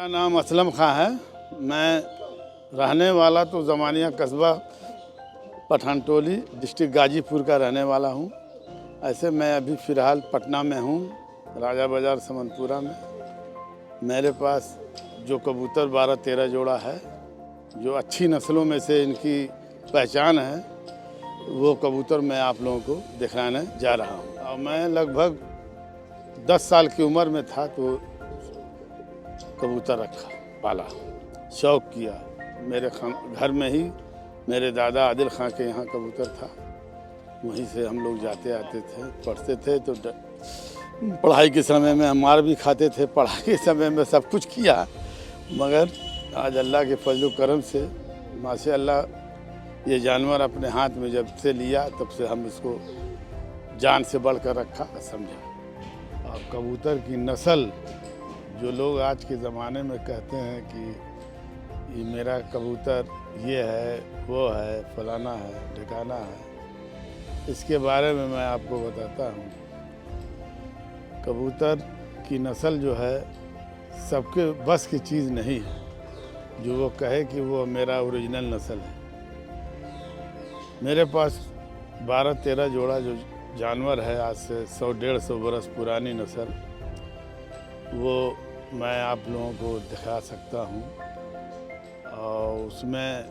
मेरा नाम असलम खां है। मैं रहने वाला तो ज़मानिया कस्बा पठानटोली डिस्ट्रिक्ट गाजीपुर का रहने वाला हूँ। ऐसे मैं अभी फ़िलहाल पटना में हूँ, राजा बाज़ार समनपुरा में। मेरे पास जो कबूतर 12-13 जोड़ा है, जो अच्छी नस्लों में से इनकी पहचान है, वो कबूतर मैं आप लोगों को दिखाने जा रहा हूँ। और मैं लगभग 10 साल की उम्र में था तो कबूतर रखा, पाला, शौक़ किया। मेरे घर में ही मेरे दादा आदिल खां के यहाँ कबूतर था, वहीं से हम लोग जाते आते थे, पढ़ते थे। तो पढ़ाई के समय में हम मार भी खाते थे, पढ़ाई के समय में सब कुछ किया, मगर आज अल्लाह के फजल करम से माशाअल्लाह ये जानवर अपने हाथ में जब से लिया तब से हम इसको जान से बढ़कर रखा, समझा। और कबूतर की नस्ल जो लोग आज के ज़माने में कहते हैं कि ये मेरा कबूतर ये है, वो है, फलाना है, ठिकाना है, इसके बारे में मैं आपको बताता हूँ। कबूतर की नस्ल जो है सबके बस की चीज़ नहीं है, जो वो कहे कि वो मेरा ओरिजिनल नस्ल है। मेरे पास 12-13 जोड़ा जो जानवर है, आज से 100-150 बरस पुरानी नस्ल, वो मैं आप लोगों को दिखा सकता हूँ। और उसमें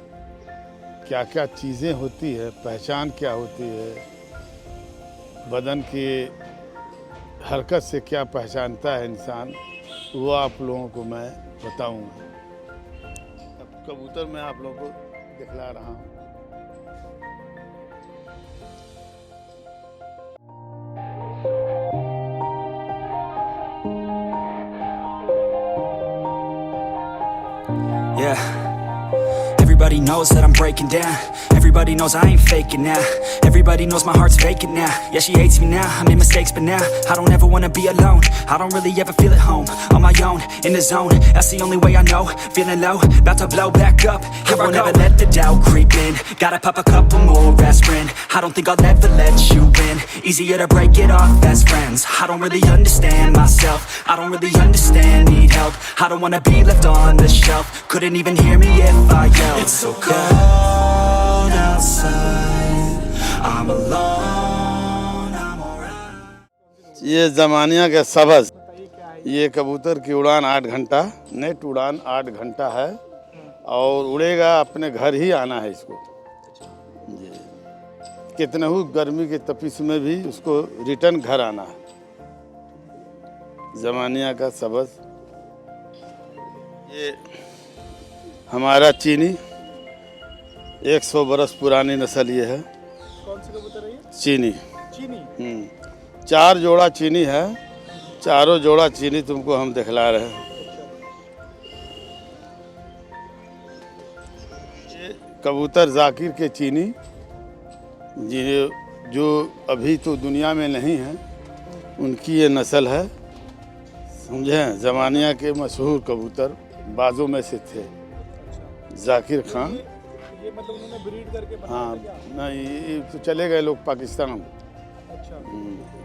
क्या क्या चीज़ें होती है, पहचान क्या होती है, बदन की हरकत से क्या पहचानता है इंसान, वो आप लोगों को मैं बताऊँगा। अब कबूतर मैं आप लोगों को दिखला रहा हूँ। Yeah, everybody knows that I'm breaking down. Everybody knows I ain't faking now. Everybody knows my heart's vacant now. Yeah, she hates me now, I made mistakes but now I don't ever wanna be alone. I don't really ever feel at home. On my own, in the zone, that's the only way I know. Feeling low, about to blow back up. I won't ever let the doubt creep in. Gotta pop a couple more aspirin. I don't think I'll ever let you in. Easier to break it off best friends. I don't really understand myself, I don't really understand, need help. I don't wanna be left on the shelf. Couldn't even hear me if I yelled. It's so cold outside, I'm alone, I'm alright. ये ज़मानिया के सब्ज़, ये कबूतर की उड़ान 8 घंटा, net उड़ान 8 घंटा है और उड़ेगा, अपने घर ही आना है इसको। जी, कितना ही गर्मी के तपिश में भी उसको रिटर्न घर आना है। ज़मानिया का सब्ज़, ये हमारा चीनी 100 बरस पुरानी नस्ल ये है। कौन सी कबूतर है ये? चीनी। चीनी? 4 जोड़ा चीनी है, चारों जोड़ा चीनी तुमको हम दिखला रहे हैं। ये कबूतर जाकिर के चीनी, जो अभी तो दुनिया में नहीं है, उनकी ये नस्ल है, समझे। ज़मानिया के मशहूर कबूतर बाजों में से थे जाकिर खां। ये मतलब उन्होंने ब्रीड करके बनाया हाँ, था क्या? नहीं, ये तो चले गए लोग पाकिस्तान। अच्छा।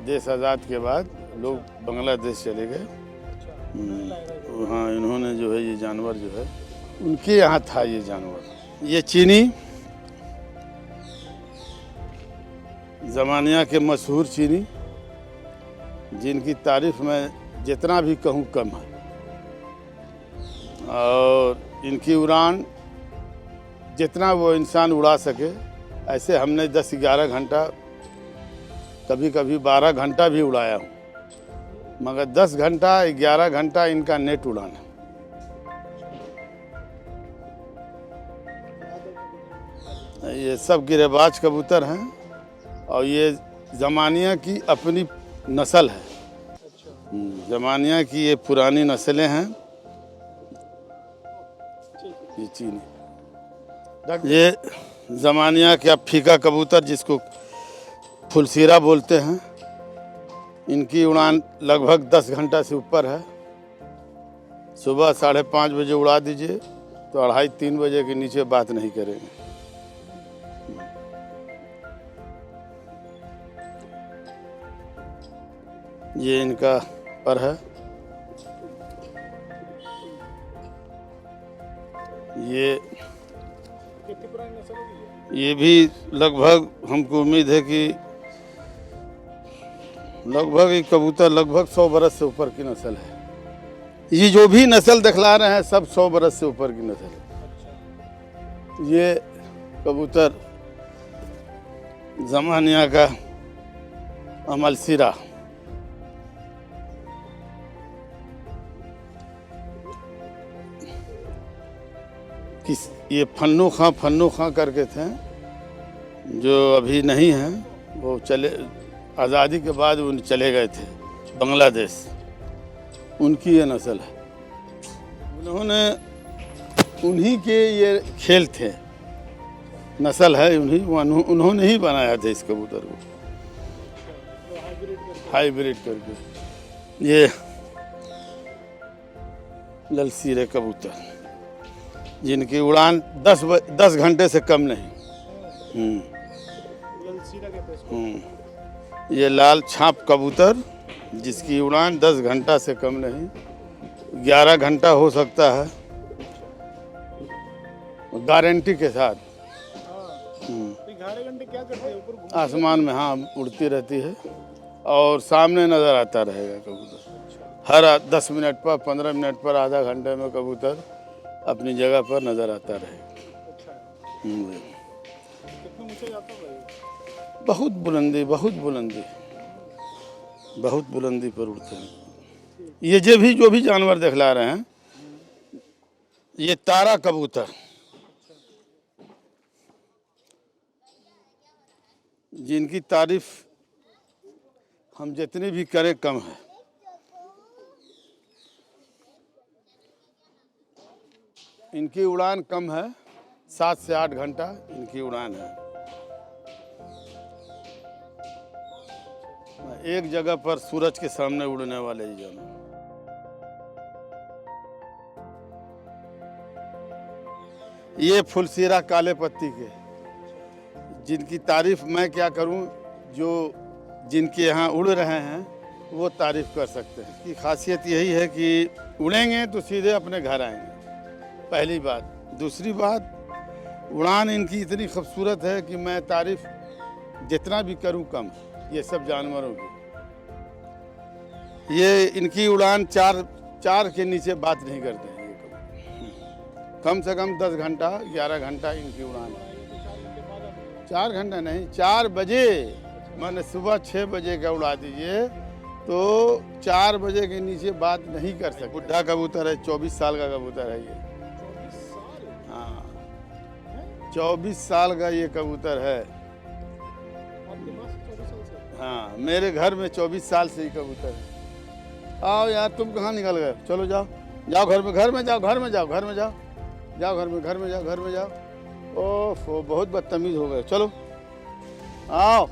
देश आज़ाद के बाद लोग बांग्लादेश चले गए। हाँ, इन्होंने जो है ये जानवर जो है उनके यहाँ था ये जानवर। ये चीनी ज़मानिया के मशहूर चीनी, जिनकी तारीफ मैं जितना भी कहूँ कम है। और इनकी उड़ान जितना वो इंसान उड़ा सके, ऐसे हमने 10-11 घंटा, कभी कभी 12 घंटा भी उड़ाया हूँ, मगर 10 घंटा 11 घंटा इनका नेट उड़ाना। ये सब गिरेबाज कबूतर हैं और ये ज़मानिया की अपनी नस्ल है। ज़मानिया की ये पुरानी नस्लें हैं। ये चीनी, ये ज़मानिया का फीका कबूतर जिसको फुलसीरा बोलते हैं, इनकी उड़ान लगभग 10 घंटा से ऊपर है। सुबह 5:30 बजे उड़ा दीजिए तो 2:30-3 बजे के नीचे बात नहीं करेंगे। ये इनका पर है। ये कितनी पुरानी नस्ल होगी ये भी लगभग हमको उम्मीद है कि लगभग ये कबूतर लगभग 100 बरस से ऊपर की नस्ल है। ये जो भी नस्ल दिखला रहे हैं सब 100 बरस से ऊपर की नस्ल है। ये कबूतर ज़मानिया का अमलसिरा, किस ये फन्नू खां करके थे जो अभी नहीं हैं, वो चले आज़ादी के बाद उन चले गए थे बांग्लादेश, उनकी ये नस्ल है। उन्होंने उन्हीं के ये खेल थे, नस्ल है उन्होंने ही बनाया था इस कबूतर को हाइब्रिड करके। ये ललसीरे कबूतर जिनकी उड़ान 10 घंटे से कम नहीं। ललसीरा कहते हैं इसको। ये लाल छाप कबूतर जिसकी उड़ान 10 घंटा से कम नहीं, 11 घंटा हो सकता है गारंटी के साथ। तो 11 घंटे क्या करते हैं? ऊपर घूम आसमान में हाँ उड़ती रहती है और सामने नज़र आता रहेगा कबूतर। हर 10 मिनट पर 15 मिनट पर आधा घंटे में कबूतर अपनी जगह पर नज़र आता रहेगा। अच्छा, हम्म। कितने ऊंचे जाता है भाई? बहुत बुलंदी पर उड़ते हैं। ये जो भी जानवर दिखला रहे हैं ये तारा कबूतर, जिनकी तारीफ हम जितनी भी करें कम है। इनकी उड़ान कम है, 7 से 8 घंटा इनकी उड़ान है। एक जगह पर सूरज के सामने उड़ने वाले ही जानवर। ये फुलसीरा काले पत्ती के, जिनकी तारीफ मैं क्या करूं, जो जिनके यहाँ उड़ रहे हैं वो तारीफ कर सकते हैं। की खासियत यही है कि उड़ेंगे तो सीधे अपने घर आएंगे, पहली बात। दूसरी बात, उड़ान इनकी इतनी खूबसूरत है कि मैं तारीफ जितना भी करूं कम है ये सब जानवरों की। ये इनकी उड़ान 4 के नीचे बात नहीं करते हैं ये कम से कम 10 घंटा 11 घंटा इनकी उड़ान है। 4 घंटा नहीं, 4 बजे, मैंने सुबह 6 बजे का उड़ा दीजिए तो 4 बजे के नीचे बात नहीं कर सकते। बुढ़ा कबूतर है, 24 साल का कबूतर है ये। 24 साल? हाँ 24 साल का ये कबूतर है। आपके पास 24 साल से? हाँ मेरे घर में 24 साल से ही कबूतर है। आओ यार, तुम कहाँ निकल गए? चलो जाओ घर में जाओ, घर में जाओ। ओफो, बहुत बदतमीज हो गए। चलो आओ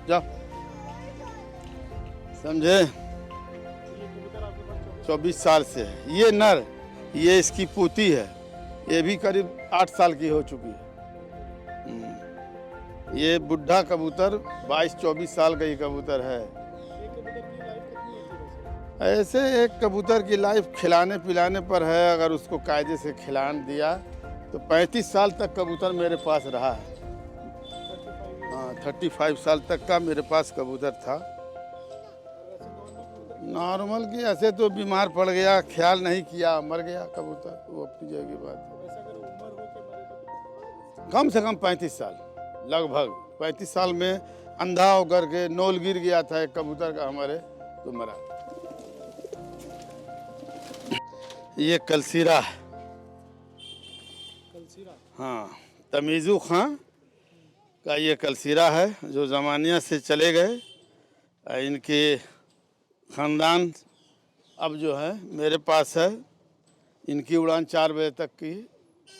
जाओ, समझे? ये कबूतर आपके पास 24 साल से है। ये नर, ये इसकी पोती है, ये भी करीब 8 साल की हो चुकी है। ये बुढ़ा कबूतर 22-24 साल का ये कबूतर है। एक कबूतर की लाइफ कितनी होती है वैसे? ऐसे एक कबूतर की लाइफ खिलाने पिलाने पर है। अगर उसको कायदे से खिलान दिया तो 35 साल तक कबूतर मेरे पास रहा है। 35 हाँ 35 साल तक का मेरे पास कबूतर था। नॉर्मल की ऐसे तो बीमार पड़ गया, ख्याल नहीं किया, मर गया कबूतर, वो अपनी जगह की बात है। वैसे अगर उम्र हो के मरे तो? कम से कम 35 साल, लगभग 35 साल में अंधा होकर के नोल गिर गया था एक कबूतर का हमारे, तो मरा। ये कलसीरा है। कलसीरा? हाँ, तमीज़ू खां का ये कलसीरा है जो ज़मानिया से चले गए। इनके ख़ानदान अब जो है मेरे पास है। इनकी उड़ान 4 बजे तक की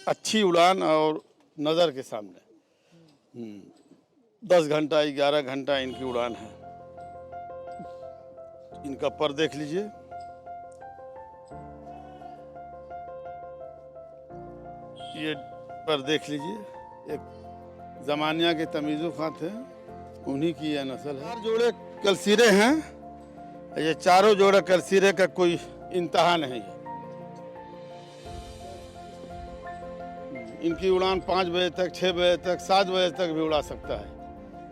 अच्छी उड़ान और नज़र के सामने 10 घंटा 11 घंटा इनकी उड़ान है। इनका पर देख लीजिए, ये पर देख लीजिए। एक ज़मानिया के तमीज़ू खां थे, उन्हीं की यह नस्ल है। 4 जोड़े कलसीरे हैं। ये चारों जोड़े कलसीरे का कोई इंतहा नहीं है। इनकी उड़ान 5 बजे तक, 6 बजे तक, 7 बजे तक भी उड़ा सकता है।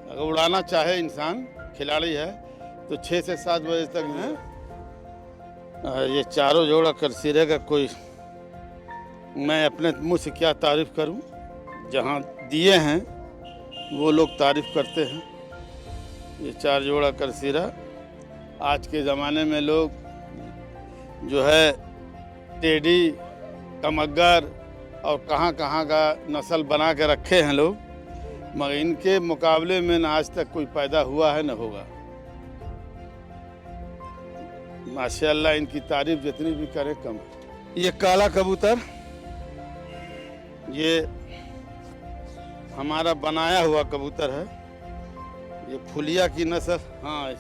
अगर उड़ाना चाहे इंसान, खिलाड़ी है, तो 6 से 7 बजे तक हैं। ये चारों जोड़ा करसीरे का कोई मैं अपने मुँह से क्या तारीफ़ करूं। जहां दिए हैं वो लोग तारीफ़ करते हैं। ये 4 जोड़ा करसीरा आज के ज़माने में लोग जो है टेडी, कमग्गर और कहाँ कहाँ का नस्ल बना के रखे हैं लोग, मगर इनके मुकाबले में न आज तक कोई पैदा हुआ है न होगा। माशाअल्लाह, इनकी तारीफ जितनी भी करें कम है। ये काला कबूतर, ये हमारा बनाया हुआ कबूतर है। ये फुलिया की नस्ल, हाँ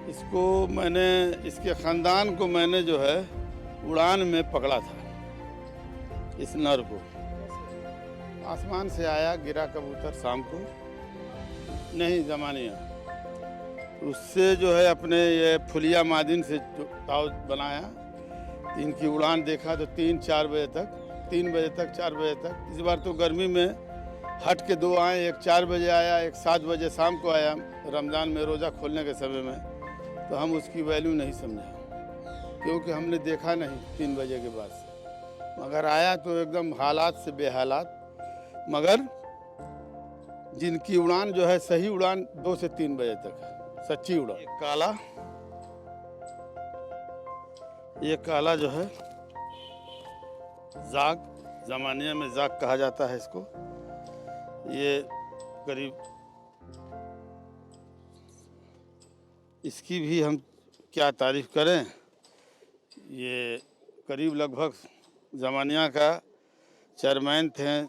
इसको मैंने, इसके ख़ानदान को मैंने जो है उड़ान में पकड़ा था। इस नर को आसमान से आया, गिरा कबूतर शाम को, नहीं ज़मानिया, उससे जो है अपने ये फुलिया मादिन से ताव बनाया। इनकी उड़ान देखा तो 3-4 बजे तक, 3 बजे तक, 4 बजे तक। इस बार तो गर्मी में हट के 2 आए, एक 4 बजे आया, एक 7 बजे शाम को आया, रमज़ान में रोज़ा खोलने के समय में। तो हम उसकी वैल्यू नहीं समझा, क्योंकि हमने देखा नहीं 3 बजे के बाद से। मगर आया तो एकदम हालात से बेहालात, मगर जिनकी उड़ान जो है सही उड़ान 2 से 3 बजे तक है, सच्ची उड़ान। ये काला जो है जाग, ज़मानिया में जाग कहा जाता है इसको। ये करीब, इसकी भी हम क्या तारीफ़ करें। ये करीब लगभग ज़मानिया का चेयरमैन थे,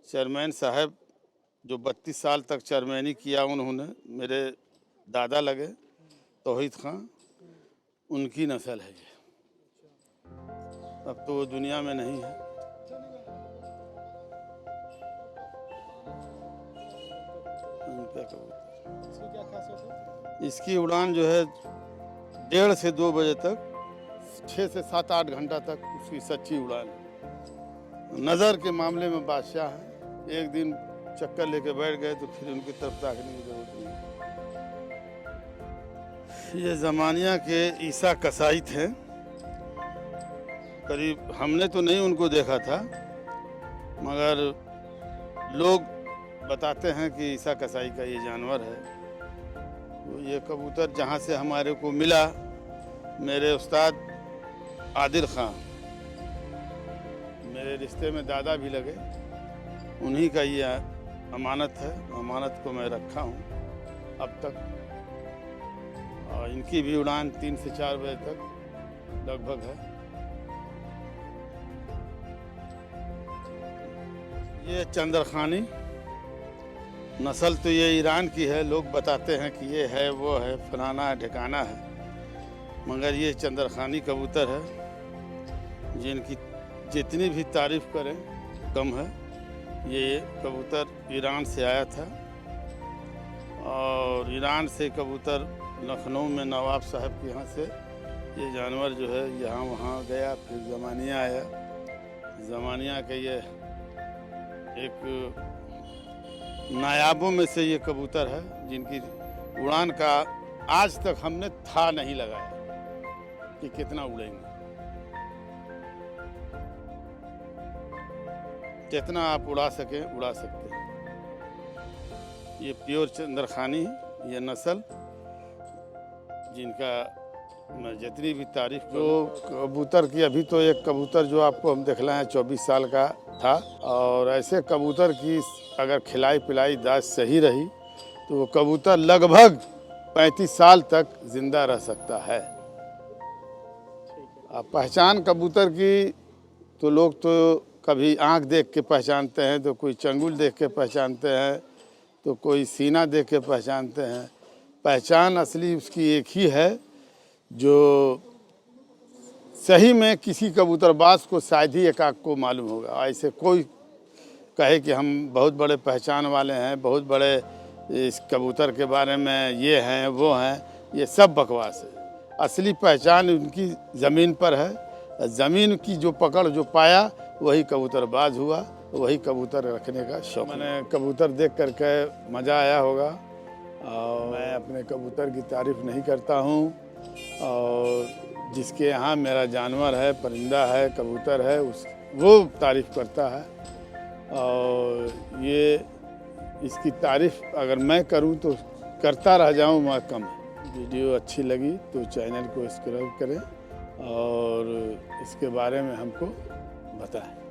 चेयरमैन साहब जो 32 साल तक चेयरमैनी किया उन्होंने, मेरे दादा लगे तौहीद खां, उनकी नस्ल है ये। अब तो वो दुनिया में नहीं है। इसकी क्या खासियत है? इसकी उड़ान जो है 1:30 से 2 बजे तक, 6 से 7-8 घंटा तक उसकी सच्ची उड़ान है। नज़र के मामले में बादशाह है। एक दिन चक्कर लेके बैठ गए तो फिर उनकी तरफ ताकने की जरूरत नहीं। ये ज़मानिया के ईसा कसाई थे। करीब हमने तो नहीं उनको देखा था, मगर लोग बताते हैं कि ईसा कसाई का ये जानवर है। तो ये कबूतर जहाँ से हमारे को मिला, मेरे उस्ताद आदिल खां, मेरे रिश्ते में दादा भी लगे, उन्हीं का ये अमानत है। अमानत को मैं रखा हूँ अब तक। और इनकी भी उड़ान 3 से 4 बजे तक लगभग है। ये चंद्रखानी नस्ल तो ये ईरान की है। लोग बताते हैं कि ये है, वो है, फलाना है, ठिकाना है, मगर ये चंद्रखानी कबूतर है, जिनकी जितनी भी तारीफ़ करें कम है। ये कबूतर ईरान से आया था, और ईरान से कबूतर लखनऊ में नवाब साहब के यहाँ से ये जानवर जो है यहाँ वहाँ गया, फिर ज़मानिया आया। ज़मानिया के ये एक नायाबों में से ये कबूतर है, जिनकी उड़ान का आज तक हमने था नहीं लगाया कि कितना उड़ेंगे। जितना आप उड़ा सकें उड़ा सकते हैं। ये प्योर चंद्रखानी, ये नस्ल, जिनका मैं जितनी भी तारीफ जो कबूतर की, अभी तो एक कबूतर जो आपको हम दिखलाए हैं 24 साल का था, और ऐसे कबूतर की अगर खिलाई पिलाई दाश सही रही तो वो कबूतर लगभग 35 साल तक जिंदा रह सकता है। अब पहचान कबूतर की तो लोग तो कभी आँख देख के पहचानते हैं, तो कोई चंगुल देख के पहचानते हैं, तो कोई सीना देख के पहचानते हैं। पहचान असली उसकी एक ही है, जो सही में किसी कबूतरबाज को शायद ही एकाक को मालूम होगा। ऐसे कोई कहे कि हम बहुत बड़े पहचान वाले हैं, बहुत बड़े इस कबूतर के बारे में ये हैं वो हैं, ये सब बकवास है। असली पहचान उनकी ज़मीन पर है, ज़मीन की जो पकड़ जो पाया वही कबूतरबाज हुआ, वही कबूतर रखने का शौक। मैंने कबूतर देख करके मज़ा आया होगा और मैं अपने कबूतर की तारीफ़ नहीं करता हूँ, और जिसके यहाँ मेरा जानवर है, परिंदा है, कबूतर है, वो तारीफ़ करता है। और ये इसकी तारीफ़ अगर मैं करूं तो करता रह जाऊं मैं कम। वीडियो अच्छी लगी तो चैनल को सब्सक्राइब करें और इसके बारे में हमको बताएं।